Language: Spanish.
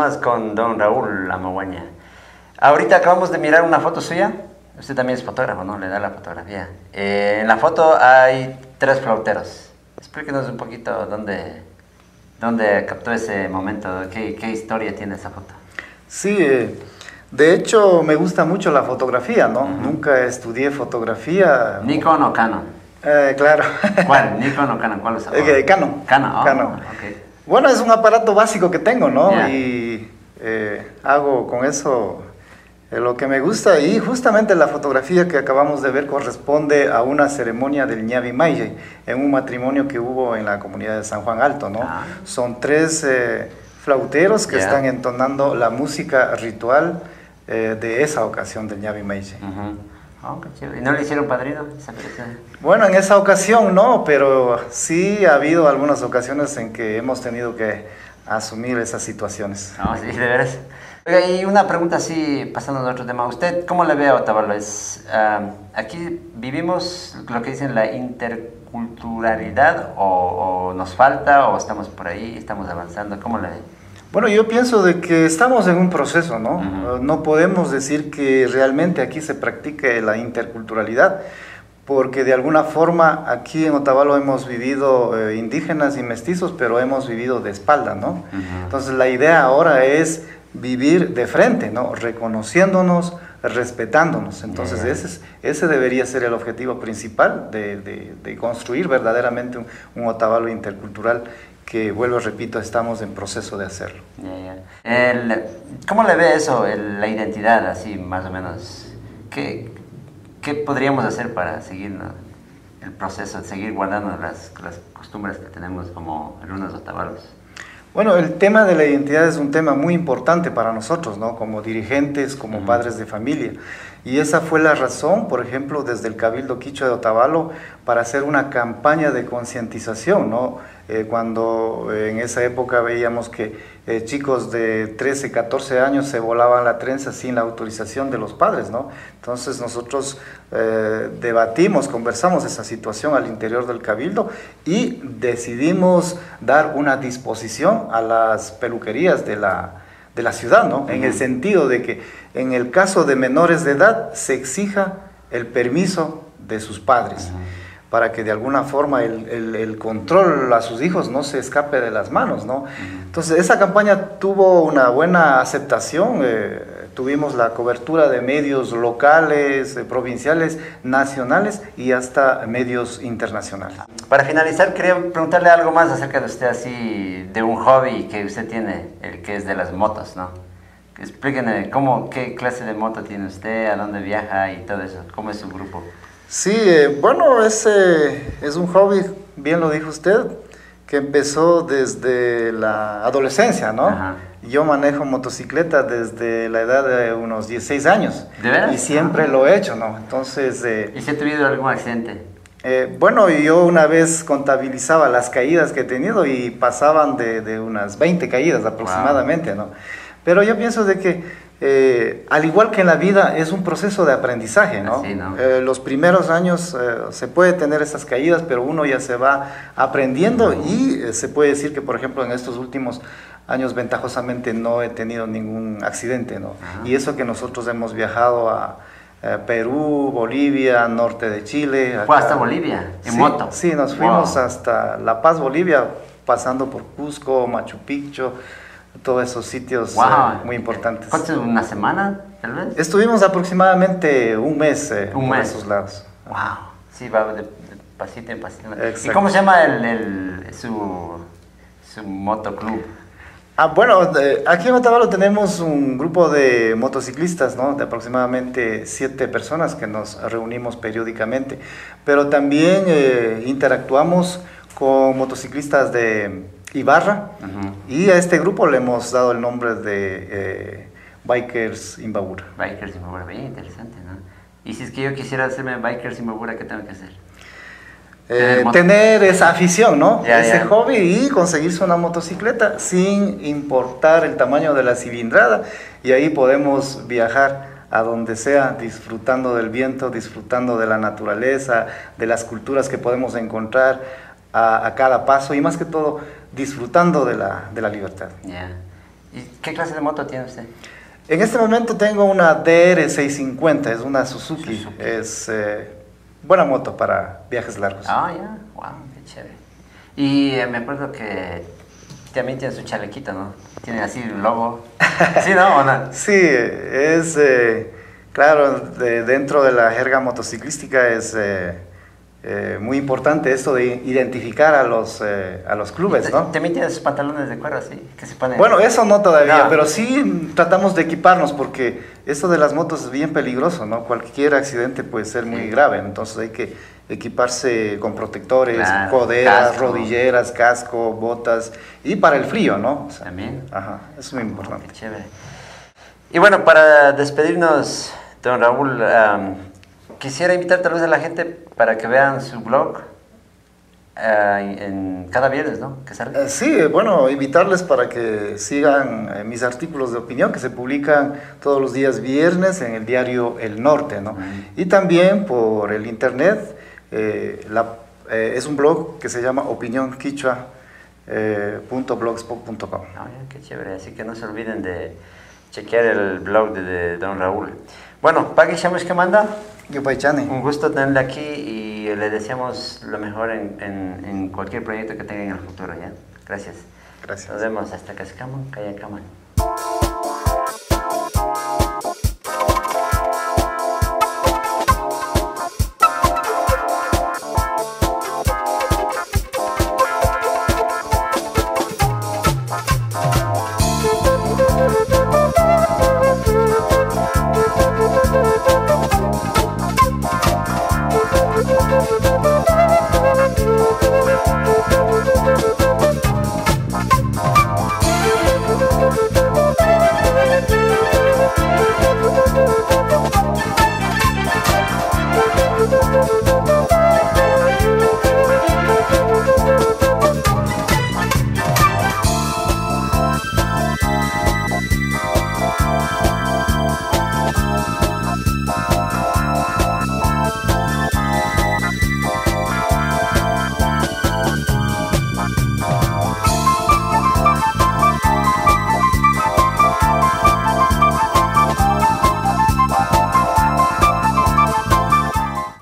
más con don Raúl Amaguaña. Ahorita acabamos de mirar una foto suya. Usted también es fotógrafo, ¿no? Le da la fotografía. En la foto hay 3 flauteros. Explíquenos un poquito dónde captó ese momento, qué historia tiene esa foto. Sí, de hecho me gusta mucho la fotografía, ¿no? Nunca estudié fotografía. ¿Nikon o Canon? Claro. ¿Cuál? ¿Nikon o Canon? ¿Cuál usaba? Canon. Canon, oh, Canon. Okay. Bueno, es un aparato básico que tengo, ¿no? Yeah. Y hago con eso lo que me gusta. Y justamente la fotografía que acabamos de ver corresponde a una ceremonia del Ñavi Maye, en un matrimonio que hubo en la comunidad de San Juan Alto, ¿no? Son 3 flauteros que están entonando la música ritual de esa ocasión del Ñavi Maye. Oh, qué chévere. ¿Y no le hicieron padrino? Bueno, en esa ocasión no, pero sí ha habido algunas ocasiones en que hemos tenido que asumir esas situaciones. No, sí, de veras. Oiga, y una pregunta así, pasando a otro tema. ¿Usted cómo le ve a Otavalo? ¿Aquí vivimos lo que dicen la interculturalidad o nos falta o estamos por ahí, estamos avanzando? ¿Cómo le ve? Bueno, yo pienso de que estamos en un proceso, ¿no? No podemos decir que realmente aquí se practique la interculturalidad, porque de alguna forma aquí en Otavalo hemos vivido indígenas y mestizos, pero hemos vivido de espalda, ¿no? Entonces la idea ahora es vivir de frente, ¿no? Reconociéndonos, respetándonos. Entonces ese debería ser el objetivo principal de construir verdaderamente un Otavalo intercultural, que, vuelvo, repito, estamos en proceso de hacerlo. ¿Cómo le ve eso, la identidad, así más o menos? ¿Qué podríamos hacer para seguir, ¿no?, el proceso, seguir guardando las costumbres que tenemos como algunos otavalos? Bueno, el tema de la identidad es un tema muy importante para nosotros, ¿no? Como dirigentes, como padres de familia. Y esa fue la razón, por ejemplo, desde el Cabildo Quichua de Otavalo, para hacer una campaña de concientización, ¿no? Cuando en esa época veíamos que chicos de 13, 14 años se volaban la trenza sin la autorización de los padres, ¿no? Entonces nosotros debatimos, conversamos esa situación al interior del Cabildo y decidimos dar una disposición a las peluquerías de la ciudad, ¿no? En el sentido de que en el caso de menores de edad se exija el permiso de sus padres, para que de alguna forma el control a sus hijos no se escape de las manos, ¿no? Entonces esa campaña tuvo una buena aceptación, tuvimos la cobertura de medios locales, provinciales, nacionales y hasta medios internacionales. Para finalizar, quería preguntarle algo más acerca de usted, así, de un hobby que usted tiene, el que es de las motos, ¿no? Explíquenme, ¿qué clase de moto tiene usted, a dónde viaja y todo eso? ¿Cómo es su grupo? Sí, bueno, es un hobby, bien lo dijo usted, que empezó desde la adolescencia, ¿no? Yo manejo motocicleta desde la edad de unos 16 años. ¿De veras? Y siempre lo he hecho, ¿no? Entonces... ¿Y si ha tenido algún accidente? Bueno, yo una vez contabilizaba las caídas que he tenido y pasaban de unas 20 caídas aproximadamente, ¿no? Pero yo pienso de que al igual que en la vida, es un proceso de aprendizaje, ¿no? Sí, ¿no? Los primeros años se puede tener esas caídas, pero uno ya se va aprendiendo y se puede decir que, por ejemplo, en estos últimos años ventajosamente no he tenido ningún accidente, ¿no? Y eso que nosotros hemos viajado a Perú, Bolivia, norte de Chile. ¿Fue hasta Bolivia, en moto? Sí, nos fuimos hasta La Paz, Bolivia, pasando por Cusco, Machu Picchu, todos esos sitios muy importantes. ¿Cuánto, una semana, tal vez? Estuvimos aproximadamente un mes por esos lados. Wow, sí, va de pasito en pasito. Exacto. ¿Y cómo se llama su motoclub? Bueno, aquí en Otavalo tenemos un grupo de motociclistas, ¿no? De aproximadamente 7 personas que nos reunimos periódicamente, pero también interactuamos con motociclistas de Ibarra, y a este grupo le hemos dado el nombre de Bikers Imbabura. Bikers Imbabura, bien interesante, ¿no? Y si es que yo quisiera hacerme Bikers Imbabura, ¿qué tengo que hacer? Tener esa afición, ¿no? Ese hobby y conseguirse una motocicleta sin importar el tamaño de la cilindrada, y ahí podemos viajar a donde sea, disfrutando del viento, disfrutando de la naturaleza, de las culturas que podemos encontrar a cada paso y más que todo disfrutando de la libertad. ¿Y qué clase de moto tiene usted? En este momento tengo una DR650, es una Suzuki. Es buena moto para viajes largos. Ah, ya, wow, qué chévere. Y me acuerdo que también tiene su chalequito, ¿no? Tiene así el logo. ¿Sí, no? ¿O no? Sí, es, claro, dentro de la jerga motociclística es muy importante esto de identificar a los clubes, ¿no? También tiene sus pantalones de cuero, ¿sí? Que se ponen... Bueno, eso no todavía, No. pero sí tratamos de equiparnos porque esto de las motos es bien peligroso, ¿no? Cualquier accidente puede ser muy grave, entonces hay que equiparse con protectores, Claro, coderas, casco. rodilleras, casco, botas y para el frío, ¿no? O sea, También. ajá, eso es muy Oh, importante. qué chévere. Y bueno, para despedirnos, don Raúl, quisiera invitar tal vez a la gente para que vean su blog en cada viernes, ¿no? Que sale. Sí, bueno, invitarles para que sigan mis artículos de opinión que se publican todos los días viernes en el diario El Norte, ¿no? Y también por el internet, es un blog que se llama opinionquichua.blogspot.com. Qué chévere, así que no se olviden de chequear el blog de don Raúl. Bueno, Pagui Shamush que manda. Yo, Paichani. Un gusto tenerle aquí y le deseamos lo mejor en cualquier proyecto que tenga en el futuro, ¿ya? Gracias. Gracias. Nos vemos hasta Cascaman, Cayacaman. Thank you.